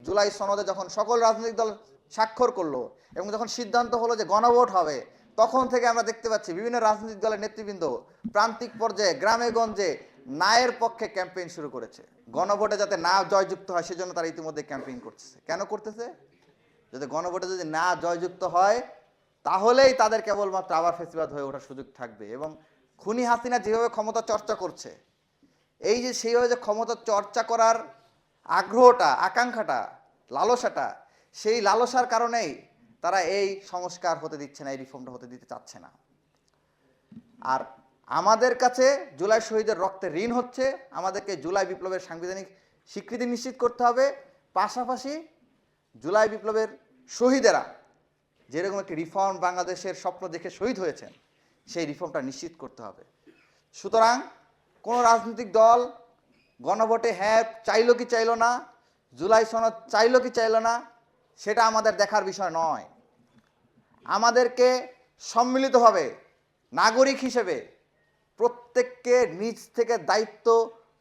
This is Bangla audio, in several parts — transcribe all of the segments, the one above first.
জুলাই সনদে যখন সকল রাজনৈতিক দল স্বাক্ষর করলো এবং যখন সিদ্ধান্ত হলো যে গণভোট হবে, তখন থেকে আমরা দেখতে পাচ্ছি বিভিন্ন রাজনৈতিক দলের নেতৃবৃন্দ প্রান্তিক পর্যায়ে গ্রামে গঞ্জে ন্যায়ের পক্ষে ক্যাম্পেইন শুরু করেছে। গণভোটে যাতে না জয়যুক্ত হয় সেজন্য তারা ইতিমধ্যে ক্যাম্পেইন করতেছে। কেন করতেছে? যাতে গণভোটে যদি না জয়যুক্ত হয় তাহলেই তাদের কেবলমাত্র আবার ফেসিবাদ হয়ে ওঠার সুযোগ থাকবে। এবং খুনি হাসিনা যেভাবে ক্ষমতা চর্চা করছে, এই যে সেইভাবে যে ক্ষমতা চর্চা করার আগ্রহটা, আকাঙ্ক্ষাটা, লালসাটা, সেই লালসার কারণেই তারা এই সংস্কার হতে দিচ্ছে না, এই রিফর্মটা হতে দিতে চাচ্ছে না। আর আমাদের কাছে জুলাই শহীদের রক্তে ঋণ হচ্ছে, আমাদেরকে জুলাই বিপ্লবের সাংবিধানিক স্বীকৃতি নিশ্চিত করতে হবে। পাশাপাশি জুলাই বিপ্লবের শহীদেরা যেরকম একটি রিফর্ম বাংলাদেশের স্বপ্ন দেখে শহীদ হয়েছেন, সেই রিফর্মটা নিশ্চিত করতে হবে। সুতরাং কোনো রাজনৈতিক দল গণভোটে হ্যাঁ চাইলো কি চাইলো না, জুলাই সনদ চাইলো কি চাইলো না, সেটা আমাদের দেখার বিষয় নয়। আমাদেরকে সম্মিলিতভাবে নাগরিক হিসেবে প্রত্যেককে নিজ থেকে দায়িত্ব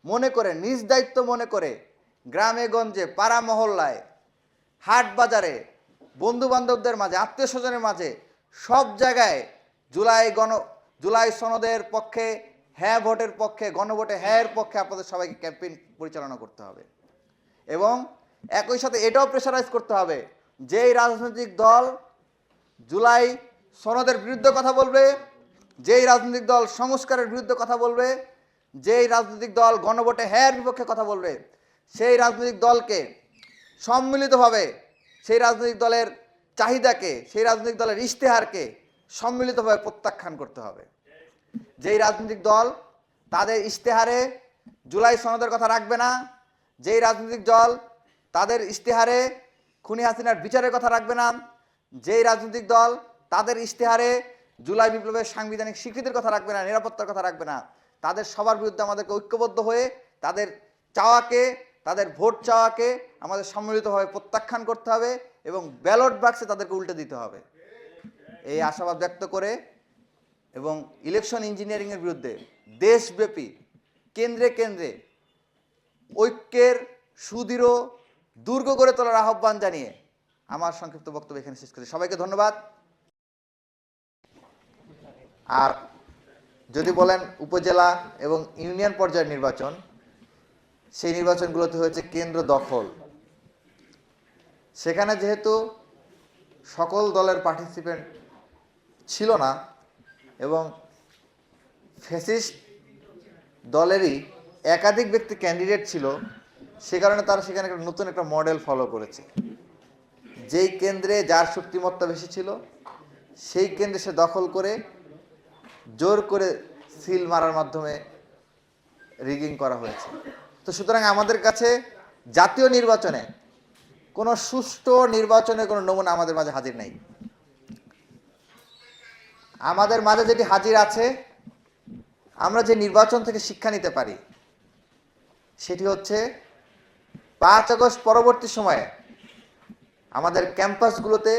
মনে করে, নিজ দায়িত্ব মনে করে গ্রামে গঞ্জে, পাড়া মহল্লায়, হাট বাজারে, বন্ধু বান্ধবদের মাঝে, আত্মীয় স্বজনের মাঝে, সব জায়গায় জুলাই সনদের পক্ষে হ্যাঁ ভোটের পক্ষে, গণভোটে হ্যাঁ এর পক্ষে আপনাদের সবাইকে ক্যাম্পেইন পরিচালনা করতে হবে। এবং একই সাথে এটাও প্রেশারাইজ করতে হবে, যেই রাজনৈতিক দল জুলাই সনদের বিরুদ্ধে কথা বলবে, যেই রাজনৈতিক দল সংস্কারের বিরুদ্ধে কথা বলবে, যেই রাজনৈতিক দল গণভোটে হ্যাঁ বিপক্ষে কথা বলবে, সেই রাজনৈতিক দলকে সম্মিলিতভাবে সেই রাজনৈতিক দলের চাহিদাকে, সেই রাজনৈতিক দলের ইশতেহারকে সম্মিলিতভাবে প্রত্যাখ্যান করতে হবে। যেই রাজনৈতিক দল তাদের ইশতেহারে জুলাই সনদের কথা রাখবে না, যেই রাজনৈতিক দল তাদের ইশতেহারে খুনি হাসিনার বিচারের কথা রাখবে না, যেই রাজনৈতিক দল তাদের ইশতেহারে জুলাই বিপ্লবের সাংবিধানিক স্বীকৃতির কথা রাখবে না, নিরাপত্তার কথা রাখবে না, তাদের সবার বিরুদ্ধে আমাদেরকে ঐক্যবদ্ধ হয়ে তাদের চাওয়াকে, তাদের ভোট চাওয়াকে আমাদের সম্মিলিতভাবে প্রত্যাখ্যান করতে হবে এবং ব্যালট বাক্সে তাদেরকে উল্টে দিতে হবে। এই আশাবাদ ব্যক্ত করে এবং ইলেকশন ইঞ্জিনিয়ারিংয়ের বিরুদ্ধে দেশব্যাপী কেন্দ্রে কেন্দ্রে ঐক্যের সুদৃঢ় দুর্গ গড়ে তোলার আহ্বান জানিয়ে আমার সংক্ষিপ্ত বক্তব্য এখানে শেষ করছি। সবাইকে ধন্যবাদ। আর যদি বলেন উপজেলা এবং ইউনিয়ন পর্যায়ের নির্বাচন, সেই নির্বাচনগুলোতে হয়েছে কেন্দ্র দখল। সেখানে যেহেতু সকল দলের পার্টিসিপেন্ট ছিল না এবং ফ্যাসিস্ট দলেরই একাধিক ব্যক্তি ক্যান্ডিডেট ছিল, সে কারণে তারা সেখানে একটা নতুন একটা মডেল ফলো করেছে। যেই কেন্দ্রে যার শক্তিমত্তা বেশি ছিল সেই কেন্দ্রে সে দখল করে জোর করে সিল মারার মাধ্যমে রিগিং করা হয়েছে। তো সুতরাং আমাদের কাছে জাতীয় নির্বাচনে কোনো সুষ্ঠু নির্বাচনের কোনো নমুনা আমাদের মাঝে হাজির নাই। আমাদের মাঝে যেটি হাজির আছে, আমরা যে নির্বাচন থেকে শিক্ষা নিতে পারি, সেটি হচ্ছে 5 আগস্ট পরবর্তী সময়ে আমাদের ক্যাম্পাসগুলোতে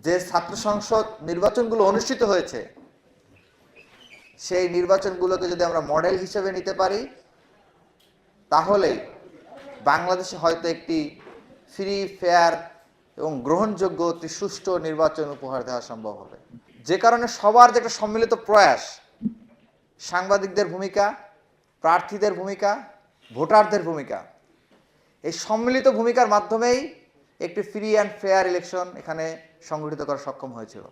যে ছাত্র সংসদ নির্বাচনগুলো অনুষ্ঠিত হয়েছে, সেই নির্বাচনগুলোকে যদি আমরা মডেল হিসেবে নিতে পারি, তাহলে বাংলাদেশে হয়তো একটি ফ্রি, ফেয়ার এবং গ্রহণযোগ্য অতি সুষ্ঠু নির্বাচন উপহার দেওয়া সম্ভব হবে। যে কারণে সবার যে একটা সম্মিলিত প্রয়াস, সাংবাদিকদের ভূমিকা, প্রার্থীদের ভূমিকা, ভোটারদের ভূমিকা, এই সম্মিলিত ভূমিকার মাধ্যমেই একটি ফ্রি অ্যান্ড ফেয়ার ইলেকশন এখানে সংগঠিত করা সক্ষম হয়েছিল।